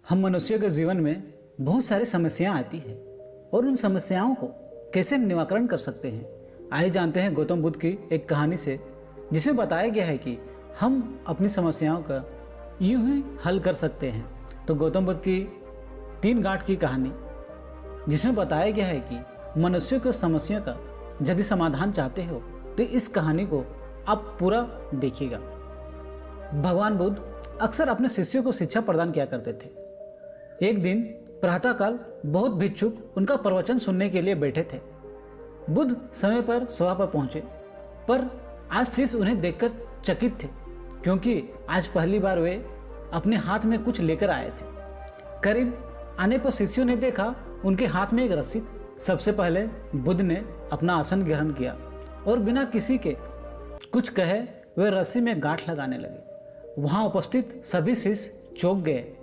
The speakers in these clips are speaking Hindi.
हम मनुष्यों के जीवन में बहुत सारी समस्याएं आती हैं और उन समस्याओं को कैसे निवारण कर सकते हैं। आइए जानते हैं गौतम बुद्ध की एक कहानी से, जिसमें बताया गया है कि हम अपनी समस्याओं का यूं ही हल कर सकते हैं। तो गौतम बुद्ध की 3 गांठ की कहानी, जिसमें बताया गया है कि मनुष्यों की समस्या का यदि समाधान चाहते हो तो इस कहानी को आप पूरा देखिएगा। भगवान बुद्ध अक्सर अपने शिष्यों को शिक्षा प्रदान किया करते थे। एक दिन प्रातःकाल बहुत भिक्षुक उनका प्रवचन सुनने के लिए बैठे थे। बुद्ध समय पर सभा पर पहुंचे, पर आज शिष्य उन्हें देखकर चकित थे, क्योंकि आज पहली बार वे अपने हाथ में कुछ लेकर आए थे। करीब आने पर शिष्यों ने देखा उनके हाथ में एक रस्सी थी। सबसे पहले बुद्ध ने अपना आसन ग्रहण किया और बिना किसी के कुछ कहे वे रस्सी में गांठ लगाने लगे। वहां उपस्थित सभी शिष्य चौंक गए।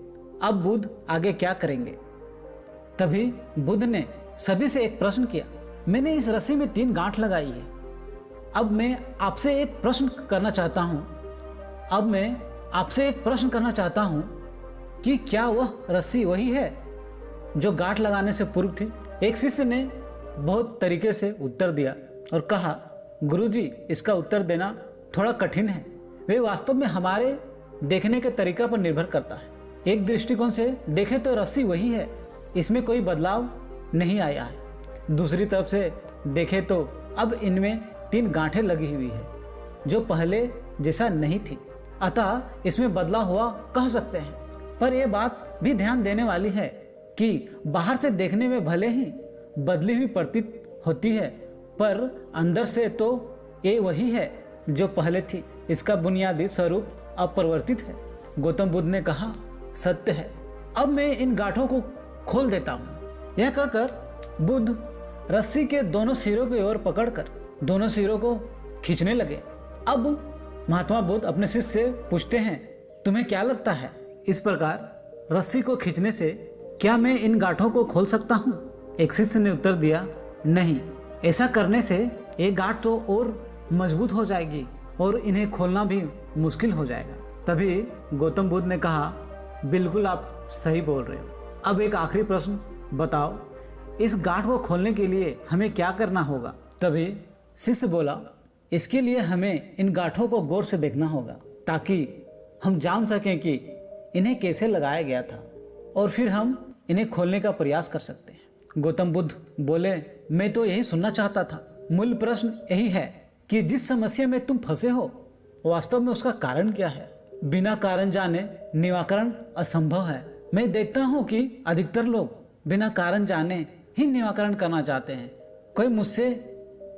अब बुद्ध आगे क्या करेंगे? तभी बुद्ध ने सभी से एक प्रश्न किया। मैंने इस रस्सी में 3 गांठ लगाई है। अब मैं आपसे एक प्रश्न करना चाहता हूं कि क्या वह रस्सी वही है जो गांठ लगाने से पूर्व थी? एक शिष्य ने बहुत तरीके से उत्तर दिया और कहा, गुरुजी, इसका उत्तर देना थोड़ा कठिन है। वे वास्तव में हमारे देखने के तरीका पर निर्भर करता है। एक दृष्टिकोण से देखें तो रस्सी वही है, इसमें कोई बदलाव नहीं आया है। दूसरी तरफ से देखें तो अब इनमें 3 गांठें लगी हुई है जो पहले जैसा नहीं थी, अतः इसमें बदलाव हुआ कह सकते हैं। पर यह बात भी ध्यान देने वाली है कि बाहर से देखने में भले ही बदली हुई प्रतीत होती है, पर अंदर से तो ये वही है जो पहले थी। इसका बुनियादी स्वरूप अपरिवर्तित है। गौतम बुद्ध ने कहा, सत्य है। अब मैं इन गांठों को खोल देता हूँ। यह कहकर बुद्ध रस्सी के दोनों सिरों की ओर पकड़कर दोनों सिरों को खींचने लगे। अब महात्मा बुद्ध अपने शिष्य से पूछते हैं, तुम्हें क्या लगता है, इस प्रकार रस्सी को खींचने से क्या मैं इन गांठों को खोल सकता हूँ? एक शिष्य ने उत्तर दिया, नहीं, ऐसा करने से ये गांठ तो और मजबूत हो जाएगी और इन्हें खोलना भी मुश्किल हो जाएगा। तभी गौतम बुद्ध ने कहा, बिल्कुल आप सही बोल रहे हो। अब एक आखिरी प्रश्न बताओ, इस गांठ को खोलने के लिए हमें क्या करना होगा? तभी शिष्य बोला, इसके लिए हमें इन गांठों को गौर से देखना होगा ताकि हम जान सकें कि इन्हें कैसे लगाया गया था और फिर हम इन्हें खोलने का प्रयास कर सकते हैं। गौतम बुद्ध बोले, मैं तो यही सुनना चाहता था। मूल प्रश्न यही है कि जिस समस्या में तुम फंसे हो वास्तव में उसका कारण क्या है? बिना कारण जाने निराकरण असंभव है। मैं देखता हूँ कि अधिकतर लोग बिना कारण जाने ही निराकरण करना चाहते हैं। कोई मुझसे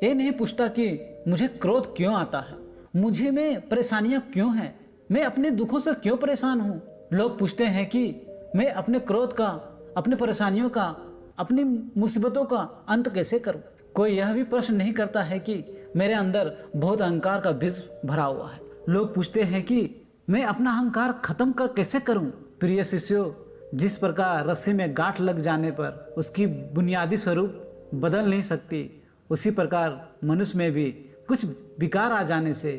ये नहीं पूछता कि मुझे क्रोध क्यों आता है, मुझे में परेशानियां क्यों हैं, मैं अपने दुखों से क्यों परेशान हूँ। लोग पूछते हैं कि मैं अपने क्रोध का, अपने परेशानियों का, अपनी मुसीबतों का अंत कैसे करूँ। कोई यह भी प्रश्न नहीं करता है कि मेरे अंदर बहुत अहंकार का बीज भरा हुआ है। लोग पूछते हैं कि मैं अपना अहंकार खत्म कैसे करूं। प्रिय शिष्यों, जिस प्रकार रस्सी में गांठ लग जाने पर उसकी बुनियादी स्वरूप बदल नहीं सकती, उसी प्रकार मनुष्य में भी कुछ विकार आ जाने से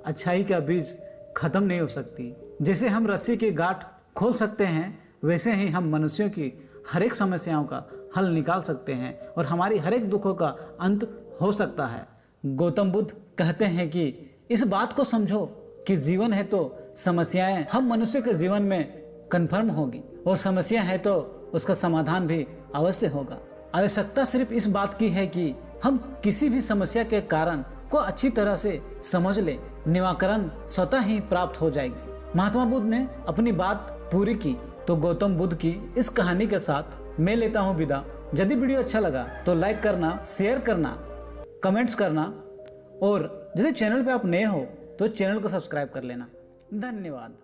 अच्छाई का बीज खत्म नहीं हो सकती। जैसे हम रस्सी की गांठ खोल सकते हैं, वैसे ही हम मनुष्यों की हर एक समस्याओं का हल निकाल सकते हैं और हमारी हर एक दुखों का अंत हो सकता है। गौतम बुद्ध कहते हैं कि इस बात को समझो कि जीवन है तो समस्याएं हम मनुष्य के जीवन में कन्फर्म होगी और समस्या है तो उसका समाधान भी अवश्य होगा। आवश्यकता सिर्फ इस बात की है कि हम किसी भी समस्या के कारण को अच्छी तरह से समझ ले, निराकरण स्वतः ही प्राप्त हो जाएगी। महात्मा बुद्ध ने अपनी बात पूरी की। तो गौतम बुद्ध की इस कहानी के साथ मैं लेता हूँ विदा। यदि वीडियो अच्छा लगा तो लाइक करना, शेयर करना, कमेंट्स करना और यदि चैनल पे आप नए हो तो चैनल को सब्सक्राइब कर लेना। धन्यवाद।